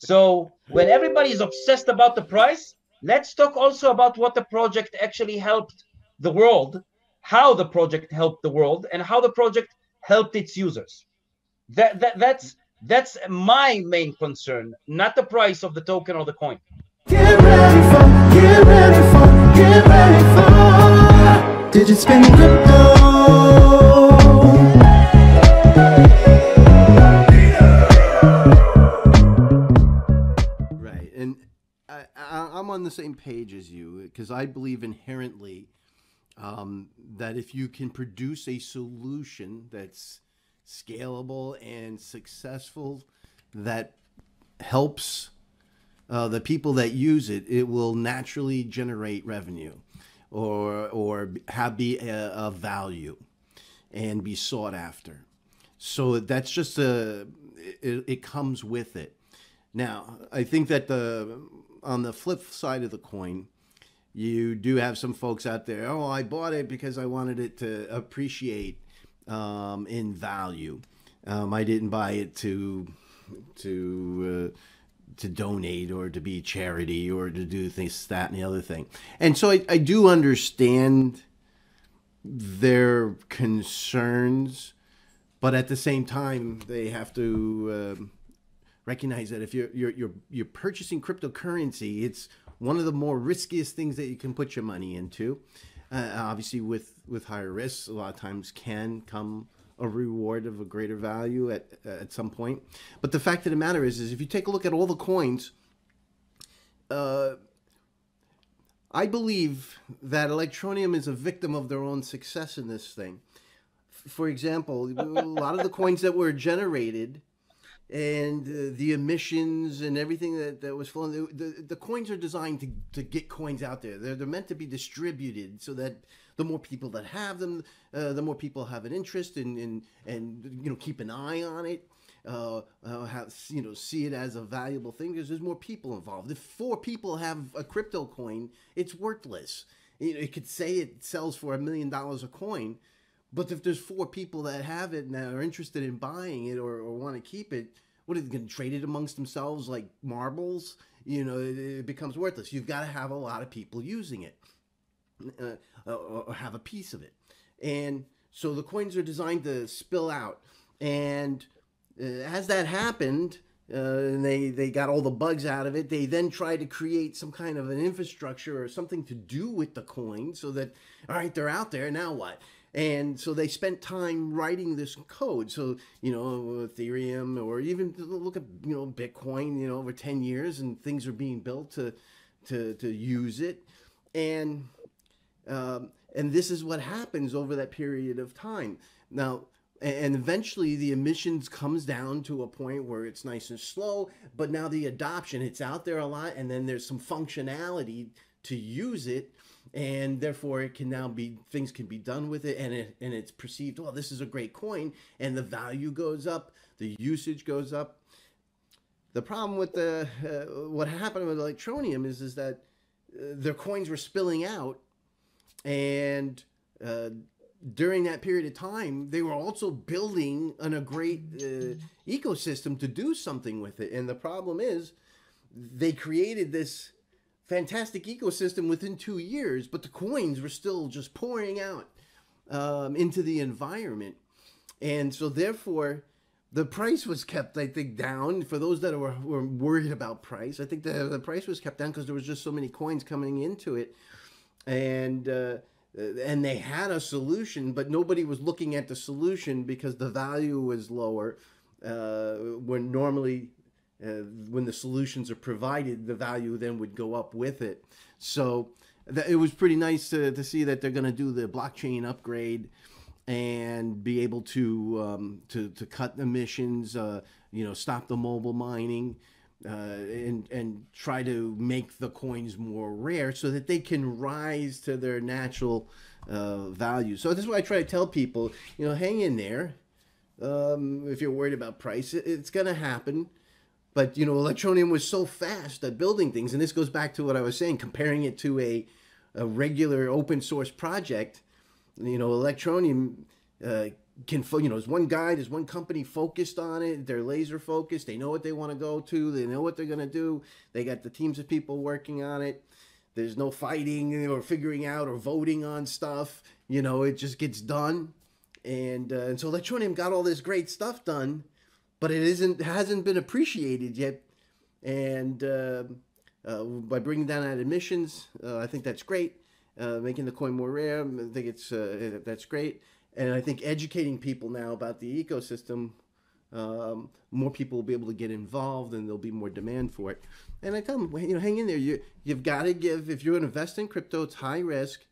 So when everybody is obsessed about the price, let's talk also about what the project actually helped the world, how the project helped the world, and how the project helped its users. That's my main concern, not the price of the token or the coin. Get ready for, get ready for, get ready for Digitspin crypto. Right, and I'm on the same page as you because I believe inherently that if you can produce a solution that's scalable and successful, that helps the people that use it, it will naturally generate revenue or be a value and be sought after. So that's just it comes with it. Now, I think that on the flip side of the coin, you do have some folks out there, oh, I bought it because I wanted it to appreciate in value. I didn't buy it to donate or to be charity or to do things, that, and the other thing. And so I do understand their concerns, but at the same time, they have to recognize that if you're purchasing cryptocurrency, it's one of the more riskiest things that you can put your money into. Obviously, with higher risks, a lot of times can come a reward of a greater value at some point. But the fact of the matter is if you take a look at all the coins, I believe that Electroneum is a victim of their own success in this thing. For example, a lot of the coins that were generated and the emissions and everything that was flowing, the coins are designed to get coins out there. They're meant to be distributed so that the more people that have them, the more people have an interest and keep an eye on it, see it as a valuable thing because there's more people involved. If 4 people have a crypto coin, it's worthless. It could say it sells for $1 million a coin, but if there's 4 people that have it and that are interested in buying it or want to keep it, what are they going to trade it amongst themselves like marbles? It becomes worthless. You've got to have a lot of people using it or have a piece of it. And so the coins are designed to spill out. And as that happened, and they got all the bugs out of it, they then tried to create some kind of an infrastructure or something to do with the coin so that, all right, they're out there, now what? And so they spent time writing this code. So, Ethereum, or even look at, Bitcoin, over 10 years, and things are being built to use it. And this is what happens over that period of time. Now, and eventually the emissions comes down to a point where it's nice and slow, but now the adoption, it's out there a lot, and then there's some functionality to use it. And therefore, it can now be, things can be done with it, and it's perceived, well, this is a great coin, and the value goes up, the usage goes up. The problem with what happened with Electroneum is that their coins were spilling out, and during that period of time, they were also building a great ecosystem to do something with it. And the problem is, they created this fantastic ecosystem within 2 years, but the coins were still just pouring out into the environment. And so therefore, the price was kept, I think, down. For those that were worried about price, I think the price was kept down because there was just so many coins coming into it. And they had a solution, but nobody was looking at the solution because the value was lower. When normally, when the solutions are provided, the value then would go up with it. So it was pretty nice to see that they're going to do the blockchain upgrade and be able to cut emissions, stop the mobile mining, and try to make the coins more rare so that they can rise to their natural value. So this is what I try to tell people, hang in there. If you're worried about price, it's going to happen. But, Electroneum was so fast at building things, and this goes back to what I was saying, comparing it to a regular open source project. Electroneum there's one guy, there's one company focused on it. They're laser focused. They know what they want to go to. They know what they're going to do. They got the teams of people working on it. There's no fighting or figuring out or voting on stuff. It just gets done. And so Electroneum got all this great stuff done, but it hasn't been appreciated yet. And by bringing down that emissions, I think that's great. Making the coin more rare, I think that's great. And I think educating people now about the ecosystem, more people will be able to get involved, and there'll be more demand for it. And I tell them, hang in there. You've got to give. If you're going to invest in crypto, it's high risk.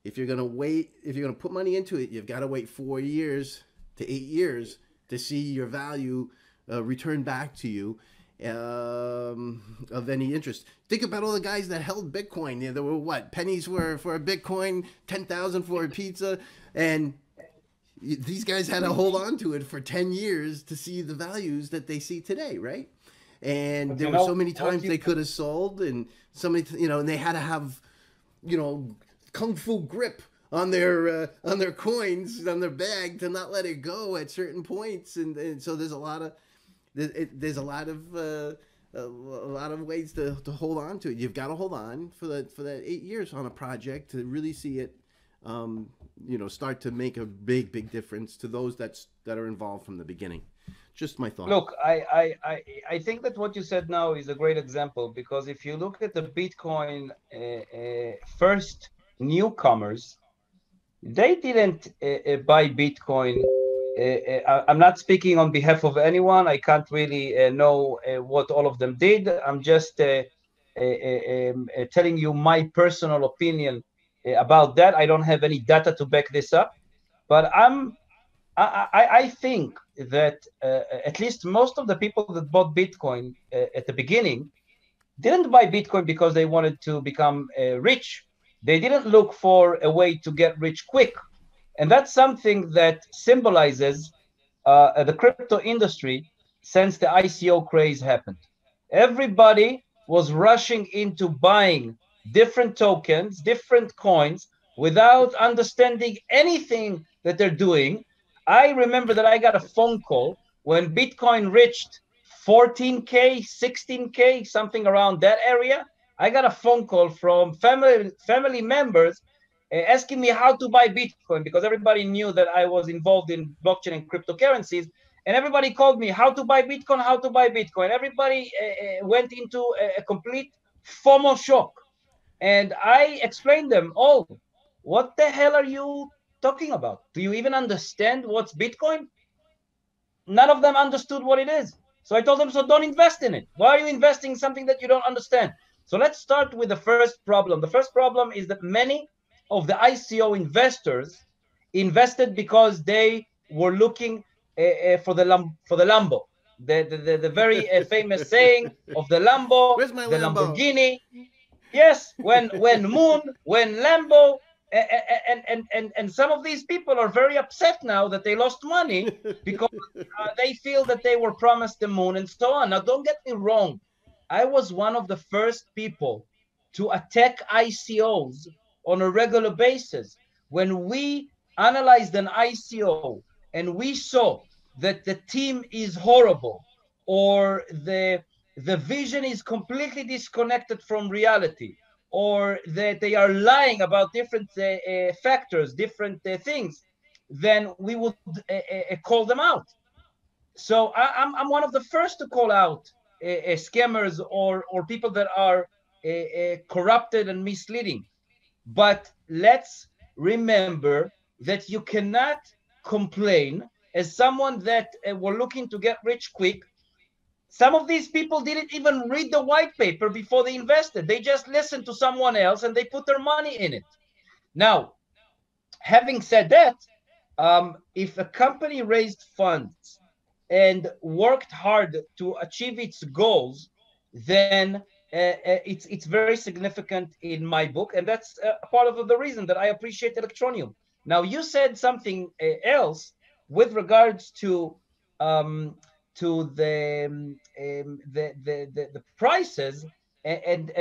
If you're going to put money into it, you've got to wait 4 years to 8 years to see your value return back to you of any interest. Think about all the guys that held Bitcoin. There were pennies for a Bitcoin, 10,000 for a pizza, and these guys had to hold on to it for 10 years to see the values that they see today, right? And there were so many times they could have sold, and and they had to have, kung fu grip on their coins, on their bag, to not let it go at certain points. And so there's a lot of ways to hold on to it. You've got to hold on for that 8 years on a project to really see it, start to make a big difference to those that are involved from the beginning. Just my thought. Look, I think that what you said now is a great example, because if you look at the Bitcoin first newcomers, they didn't buy Bitcoin. I'm not speaking on behalf of anyone. I can't really know what all of them did. I'm just telling you my personal opinion about that. I don't have any data to back this up, but I think that at least most of the people that bought Bitcoin at the beginning didn't buy Bitcoin because they wanted to become rich. They didn't look for a way to get rich quick. And that's something that symbolizes the crypto industry since the ICO craze happened. Everybody was rushing into buying different tokens, different coins, without understanding anything that they're doing. I remember that I got a phone call when Bitcoin reached 14K, 16K, something around that area. I got a phone call from family members asking me how to buy Bitcoin, because everybody knew that I was involved in blockchain and cryptocurrencies. And everybody called me, how to buy Bitcoin, how to buy Bitcoin. Everybody went into a complete FOMO shock. And I explained them, oh, what the hell are you talking about? Do you even understand what's Bitcoin? None of them understood what it is. So I told them, so don't invest in it. Why are you investing in something that you don't understand? So let's start with the first problem. The first problem is that many of the ICO investors invested because they were looking for the Lambo, the very famous saying of the Lambo, Where's my the Lambo? Lamborghini. Yes, when Moon, when Lambo, and some of these people are very upset now that they lost money because they feel that they were promised the moon and so on. Now, don't get me wrong. I was one of the first people to attack ICOs on a regular basis. When we analyzed an ICO and we saw that the team is horrible, or the vision is completely disconnected from reality, or that they are lying about different factors, different things, then we would call them out. So I'm one of the first to call out scammers or people that are corrupted and misleading. But let's remember that you cannot complain as someone that were looking to get rich quick. Some of these people didn't even read the white paper before they invested. They just listened to someone else and they put their money in it. Now, having said that, if a company raised funds and worked hard to achieve its goals, then it's very significant in my book, and that's part of the reason that I appreciate Electroneum. Now, you said something else with regards to the prices, and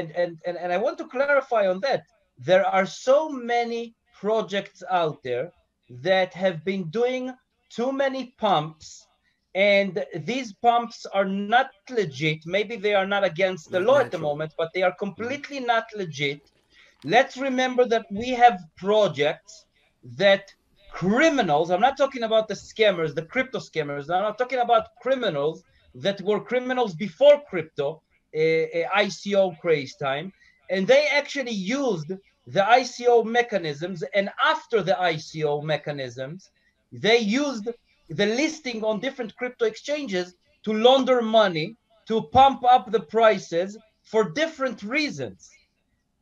I want to clarify on that. There are so many projects out there that have been doing too many pumps, and these pumps are not legit. Maybe they are not against the Not law at the natural. moment, but they are completely not legit. Let's remember that we have projects that criminals, I'm not talking about the scammers, the crypto scammers, I'm not talking about criminals that were criminals before crypto, ICO craze time, and they actually used the ICO mechanisms, and after the ICO mechanisms, they used the listing on different crypto exchanges to launder money, to pump up the prices for different reasons.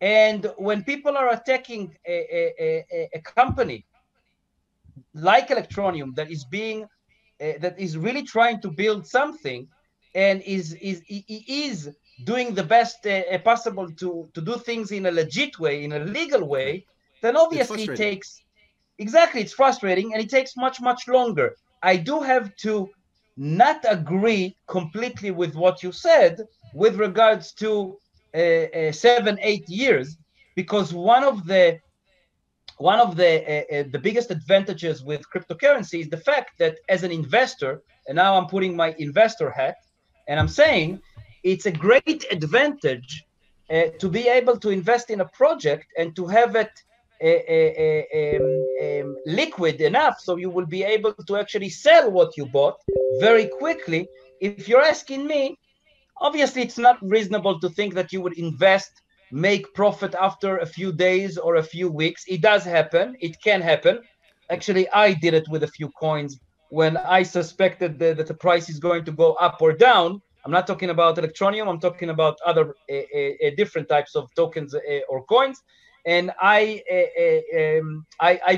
And when people are attacking a company like Electroneum that is really trying to build something and is doing the best possible to do things in a legit way, in a legal Okay. way, then It's obviously it frustrating. takes exactly, it's frustrating and it takes much longer. I do have to not agree completely with what you said with regards to 7 8 years, because one of the biggest advantages with cryptocurrency is the fact that as an investor, and now I'm putting my investor hat, and I'm saying it's a great advantage to be able to invest in a project and to have it liquid enough so you will be able to actually sell what you bought very quickly. If you're asking me, obviously it's not reasonable to think that you would invest, make profit after a few days or a few weeks. It does happen, it can happen. Actually, I did it with a few coins when I suspected that the price is going to go up or down. I'm not talking about Electroneum, I'm talking about other different types of tokens or coins. And I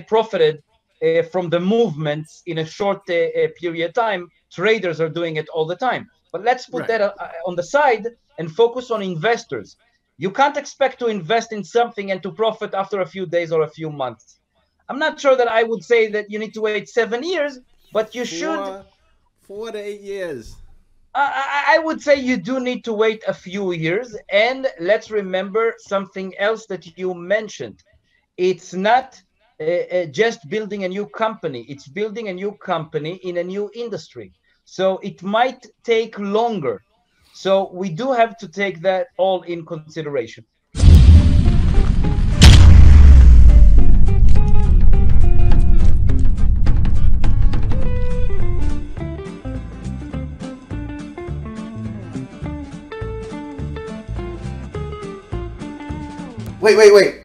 profited from the movements in a short period of time. Traders are doing it all the time. But let's put Right. that on the side and focus on investors. You can't expect to invest in something and to profit after a few days or a few months. I'm not sure that I would say that you need to wait 7 years, but you should. 4 to 8 years. I would say you do need to wait a few years. And let's remember something else that you mentioned. It's not just building a new company, it's building a new company in a new industry. So it might take longer. So we do have to take that all in consideration. Wait.